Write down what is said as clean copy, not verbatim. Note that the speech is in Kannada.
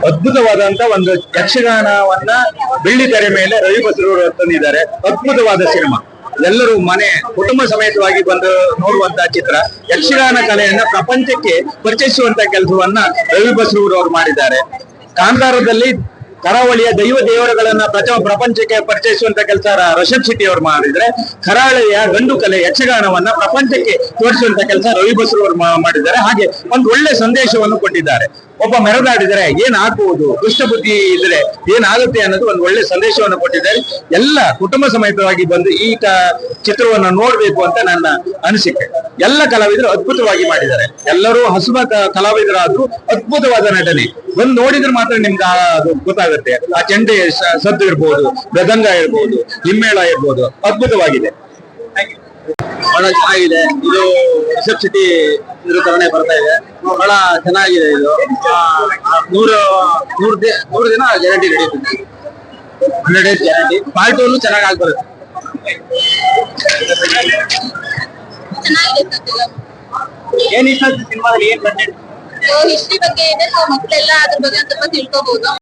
ಅದ್ಭುತವಾದಂತ ಒಂದು ಯಕ್ಷಗಾನವನ್ನ ಬೆಳ್ಳಿ ತೆರೆ ಮೇಲೆ ರವಿ ಬಸ್ರೂರು ತಂದಿದ್ದಾರೆ. ಅದ್ಭುತವಾದ ಸಿನಿಮಾ. ಎಲ್ಲರೂ ಕುಟುಂಬ ಸಮೇತವಾಗಿ ಬಂದು ನೋಡುವಂತ ಚಿತ್ರ. ಯಕ್ಷಗಾನ ಕಲೆಯನ್ನ ಪ್ರಪಂಚಕ್ಕೆ ಪರಿಚಯಿಸುವಂತ ಕೆಲಸವನ್ನ ರವಿ ಬಸ್ರೂರು ಅವರು ಮಾಡಿದ್ದಾರೆ. ಕಾಂತಾರದಲ್ಲಿ ಕರಾವಳಿಯ ದೇವರುಗಳನ್ನ ಪ್ರಪಂಚಕ್ಕೆ ಪರಿಚಯಿಸುವಂತ ಕೆಲಸ ರಷಬ್ ಶೆಟ್ಟಿ ಅವರು ಮಾಡಿದ್ರೆ, ಕರಾವಳಿಯ ಗಂಡು ಕಲೆ ಯಕ್ಷಗಾನವನ್ನ ಪ್ರಪಂಚಕ್ಕೆ ತೋರಿಸುವಂತ ಕೆಲಸ ರವಿ ಬಸ್ರು ಅವರು ಮಾಡಿದ್ದಾರೆ. ಹಾಗೆ ಒಂದು ಒಳ್ಳೆ ಸಂದೇಶವನ್ನು ಕೊಟ್ಟಿದ್ದಾರೆ. ಒಬ್ಬ ಮೆರೆದಾಡಿದರೆ ಏನ್ ಆಗ್ಬಹುದು, ದುಷ್ಟ ಬುದ್ಧಿ ಇದ್ರೆ ಏನಾಗುತ್ತೆ ಅನ್ನೋದು ಒಂದು ಒಳ್ಳೆ ಸಂದೇಶವನ್ನು ಕೊಟ್ಟಿದ್ದಾರೆ. ಎಲ್ಲ ಕುಟುಂಬ ಸಮೇತವಾಗಿ ಬಂದು ಈ ಚಿತ್ರವನ್ನು ನೋಡ್ಬೇಕು ಅಂತ ನನ್ನ ಅನಿಸಿಕೆ. ಎಲ್ಲ ಕಲಾವಿದರು ಅದ್ಭುತವಾಗಿ ಮಾಡಿದ್ದಾರೆ. ಎಲ್ಲರೂ ಹಸುವ ಕಲಾವಿದರಾದ್ರೂ ಅದ್ಭುತವಾದ ನಟನೆ. ಬಂದು ನೋಡಿದ್ರೆ ಮಾತ್ರ ನಿಮ್ಗೆ ಅದು ಗೊತ್ತಾಗುತ್ತೆ. ಆ ಚೆಂಡೆ ಸದ್ದು ಇರ್ಬೋದು, ಮೃದಂಗ ಇರ್ಬೋದು, ಹಿಮ್ಮೇಳ ಇರ್ಬೋದು, ಅದ್ಭುತವಾಗಿದೆ. ಬಹಳ ಚೆನ್ನಾಗಿದೆ. ಇದು ರಿಷಬ್ ಶೆಟ್ಟಿ ನಿರ್ವಹಣೆ ಬರ್ತಾ ಇದೆ. ಬಹಳ ಚೆನ್ನಾಗಿದೆ. ಇದು 100 ದಿನ ಗ್ಯಾರಂಟಿ ನಡೀತದೆ. 100 days ಗ್ಯಾರಂಟಿ. ಪಾರ್ಟ್ 2 ಚೆನ್ನಾಗಿ ಆಗ್ಬರುತ್ತೆ. ಏನ್ ಇಷ್ಟ ಸಿನಿಮಾದಲ್ಲಿ? ಏನ್ ಕಂಟೆಂಟ್? ಹಿಸ್ಟ್ರಿ ಬಗ್ಗೆ ಇದೆ, ಸೊ ಮಕ್ಕಳೆಲ್ಲ ಅದ್ರ ಬಗ್ಗೆ ಸ್ವಲ್ಪ ತಿಳ್ಕೋಬಹುದು.